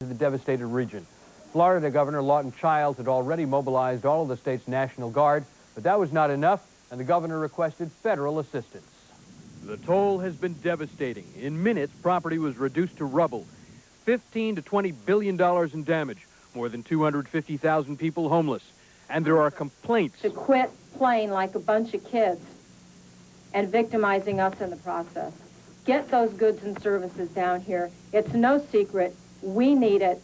the devastated region. Florida Governor Lawton Childs had already mobilized all of the state's National Guard, but that was not enough, and the governor requested federal assistance. The toll has been devastating. In minutes, property was reduced to rubble. $15 to $20 billion in damage. More than 250,000 people homeless. And there are complaints. To quit playing like a bunch of kids and victimizing us in the process. Get those goods and services down here. It's no secret. We need it.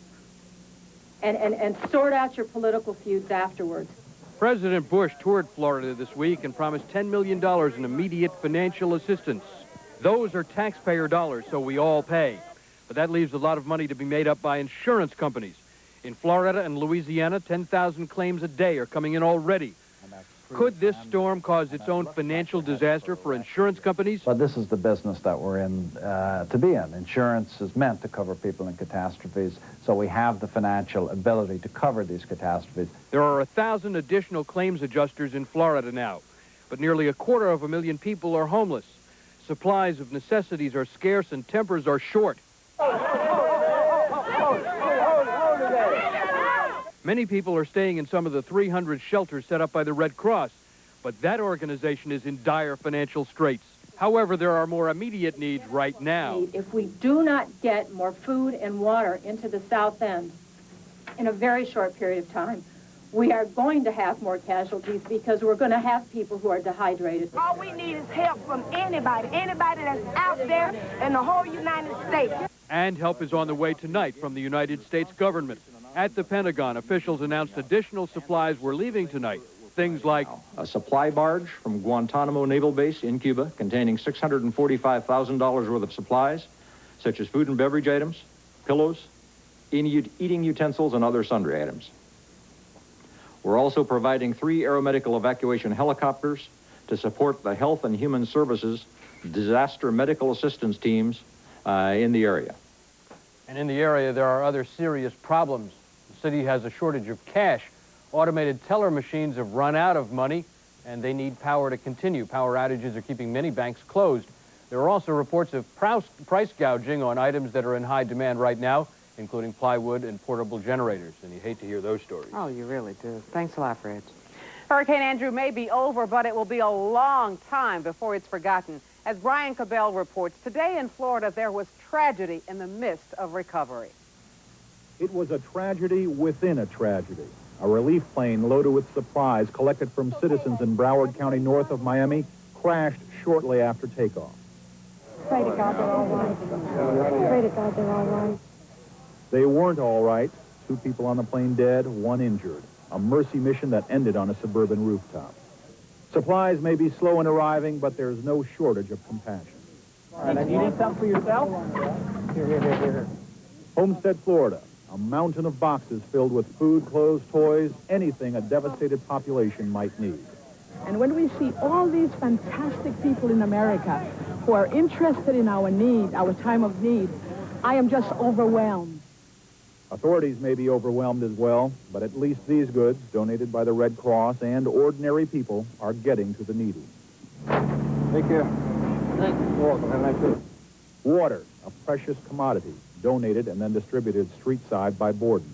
And sort out your political feuds afterwards. President Bush toured Florida this week and promised $10 million in immediate financial assistance. Those are taxpayer dollars, so we all pay. But that leaves a lot of money to be made up by insurance companies. In Florida and Louisiana, 10,000 claims a day are coming in already. Could this storm cause its own financial disaster for insurance companies? But this is the business that we're in to be in. Insurance is meant to cover people in catastrophes, so we have the financial ability to cover these catastrophes. There are 1,000 additional claims adjusters in Florida now, but nearly 250,000 people are homeless. Supplies of necessities are scarce and tempers are short. Many people are staying in some of the 300 shelters set up by the Red Cross, but that organization is in dire financial straits. However, there are more immediate needs right now. If we do not get more food and water into the South End in a very short period of time, we are going to have more casualties because we're going to have people who are dehydrated. All we need is help from anybody that's out there in the whole United States. And help is on the way tonight from the United States government. At the Pentagon, officials announced additional supplies were leaving tonight. Things like a supply barge from Guantanamo Naval Base in Cuba containing $645,000 worth of supplies, such as food and beverage items, pillows, eating utensils, and other sundry items. We're also providing 3 aeromedical evacuation helicopters to support the Health and Human Services disaster medical assistance teams in the area. And in the area, there are other serious problems. The city has a shortage of cash. Automated teller machines have run out of money, and they need power to continue. Power outages are keeping many banks closed. There are also reports of price gouging on items that are in high demand right now, including plywood and portable generators. And you hate to hear those stories. Oh, you really do. Thanks a lot, Rich. Hurricane Andrew may be over, but it will be a long time before it's forgotten. As Brian Cabell reports, today in Florida, there was tragedy in the midst of recovery. It was a tragedy within a tragedy. A relief plane loaded with supplies collected from citizens in Broward County north of Miami crashed shortly after takeoff. Pray to God they're all right. Pray to God they're all right. They weren't all right. 2 people on the plane dead, 1 injured. A mercy mission that ended on a suburban rooftop. Supplies may be slow in arriving, but there's no shortage of compassion. All right, and you need something for yourself? Here. Homestead, Florida, a mountain of boxes filled with food, clothes, toys, anything a devastated population might need. And when we see all these fantastic people in America who are interested in our need, our time of need, I am just overwhelmed. Authorities may be overwhelmed as well, but at least these goods, donated by the Red Cross and ordinary people, are getting to the needy. Take care. Thanks. You're welcome. Have a nice day. Water, a precious commodity, donated and then distributed street-side by Borden.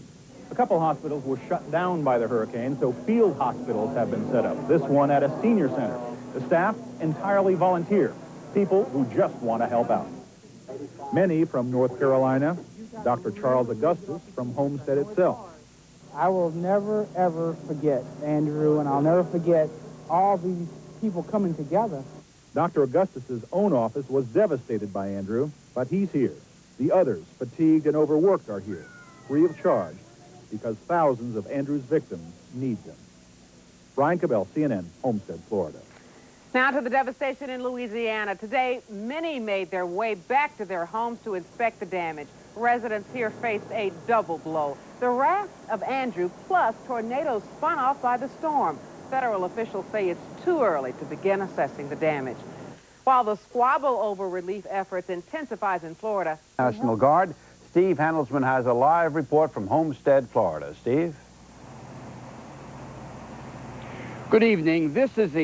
A couple hospitals were shut down by the hurricane, so field hospitals have been set up. This one at a senior center. The staff, entirely volunteer. People who just want to help out. Many from North Carolina. Dr. Charles Augustus from Homestead itself. I will never, ever forget Andrew, and I'll never forget all these people coming together. Dr. Augustus's own office was devastated by Andrew, but he's here. The others, fatigued and overworked, are here, free of charge, because thousands of Andrew's victims need them. Brian Cabell, CNN, Homestead, Florida. Now to the devastation in Louisiana. Today, many made their way back to their homes to inspect the damage. Residents here faced a double blow. The wrath of Andrew, plus tornadoes spun off by the storm. Federal officials say it's too early to begin assessing the damage. While the squabble over relief efforts intensifies in Florida. National Guard, Steve Handelsman has a live report from Homestead, Florida. Steve? Good evening. This is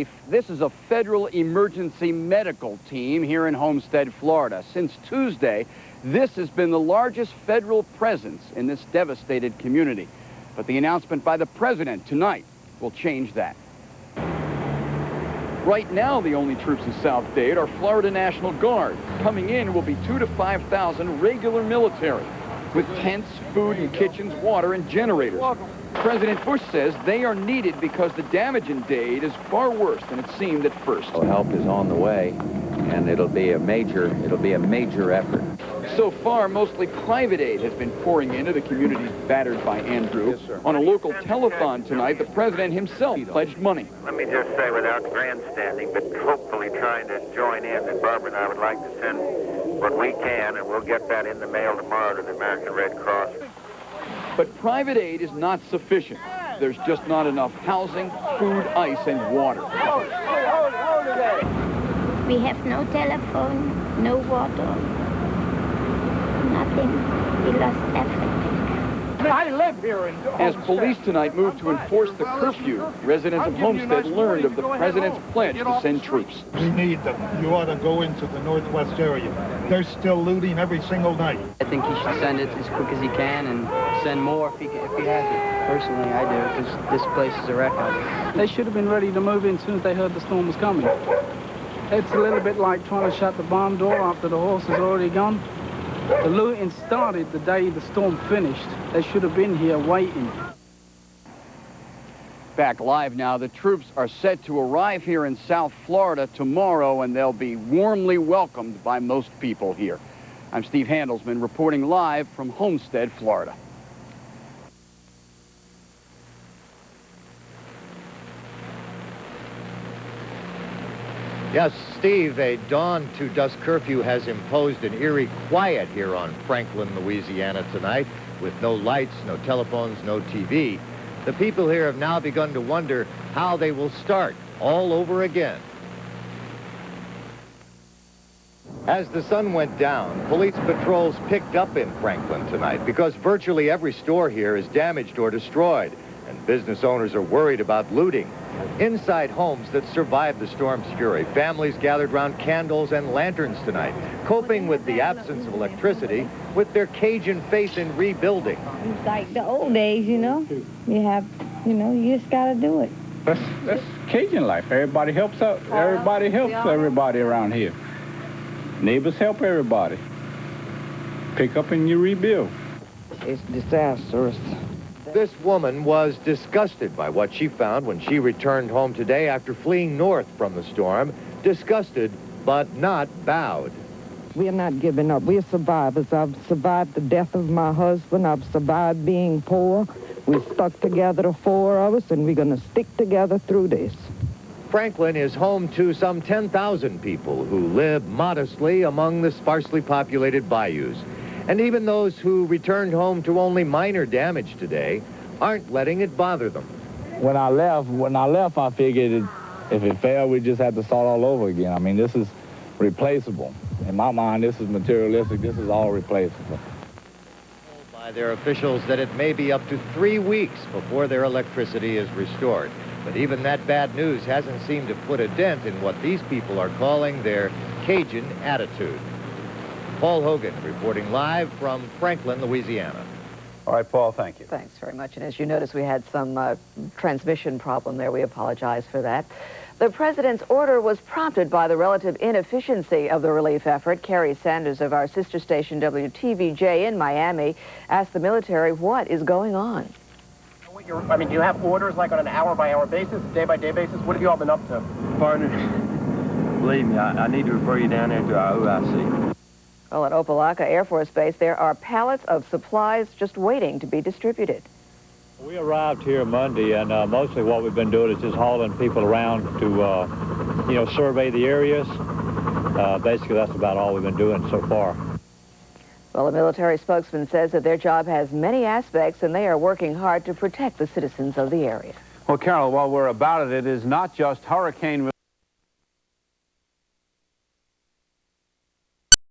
a federal emergency medical team here in Homestead, Florida. Since Tuesday, this has been the largest federal presence in this devastated community. But the announcement by the president tonight will change that. Right now, the only troops in South Dade are Florida National Guard. Coming in will be 2,000 to 5,000 regular military with tents, food and kitchens, water and generators. President Bush says they are needed because the damage in Dade is far worse than it seemed at first. Well, help is on the way, and it'll be a major effort. So far, mostly private aid has been pouring into the communities battered by Andrew. Yes, sir. On a local telethon tonight, the president himself pledged money. Let me just say, without grandstanding, but hopefully trying to join in, that Barbara and I would like to send what we can, and we'll get that in the mail tomorrow to the American Red Cross. But private aid is not sufficient. There's just not enough housing, food, ice, and water. We have no telephone, no water, nothing. We lost everything. I live here in As police tonight moved to enforce the curfew, residents of Homestead learned of the president's pledge to send troops. We need them. You ought to go into the northwest area. They're still looting every single night. I think he should send it as quick as he can and send more if he has it. Personally, I do, because this place is a wreck out here. They should have been ready to move in as soon as they heard the storm was coming. It's a little bit like trying to shut the barn door after the horse is already gone. The looting started the day the storm finished. They should have been here waiting. Back live now, the troops are set to arrive here in South Florida tomorrow, and they'll be warmly welcomed by most people here. I'm Steve Handelsman reporting live from Homestead, Florida. Yes, Steve, a dawn to dusk curfew has imposed an eerie quiet here on Franklin, Louisiana tonight, with no lights, no telephones, no TV. The people here have now begun to wonder how they will start all over again. As the sun went down, police patrols picked up in Franklin tonight because virtually every store here is damaged or destroyed, and business owners are worried about looting. Inside homes that survived the storm's fury, families gathered around candles and lanterns tonight, coping with the absence of electricity with their Cajun faith in rebuilding. It's like the old days, you know. You just got to do it. That's Cajun life. Everybody helps out. Everybody helps everybody around here. Neighbors help everybody. Pick up and you rebuild. It's disastrous. This woman was disgusted by what she found when she returned home today after fleeing north from the storm. Disgusted, but not bowed. We're not giving up. We're survivors. I've survived the death of my husband. I've survived being poor. We stuck together, the four of us, and we're going to stick together through this. Franklin is home to some 10,000 people who live modestly among the sparsely populated bayous. And even those who returned home to only minor damage today aren't letting it bother them. When I left, I figured if it failed, we just had to start all over again. I mean, this is replaceable. In my mind, this is materialistic. This is all replaceable. By their officials that it may be up to 3 weeks before their electricity is restored. But even that bad news hasn't seemed to put a dent in what these people are calling their Cajun attitude. Paul Hogan reporting live from Franklin, Louisiana. All right, Paul, thank you. Thanks very much. And as you notice, we had some transmission problem there. We apologize for that. The president's order was prompted by the relative inefficiency of the relief effort. Carrie Sanders of our sister station WTVJ in Miami asked the military what is going on. I mean, do you have orders like on an hour-by-hour basis, day-by-day basis? What have you all been up to? Partner, believe me, I need to refer you down there to our OIC. Well, at Opelika Air Force Base, there are pallets of supplies just waiting to be distributed. We arrived here Monday, and mostly what we've been doing is just hauling people around to, survey the areas. Basically, that's about all we've been doing so far. Well, a military spokesman says that their job has many aspects, and they are working hard to protect the citizens of the area. Well, Carol, while we're about it, it is not just hurricane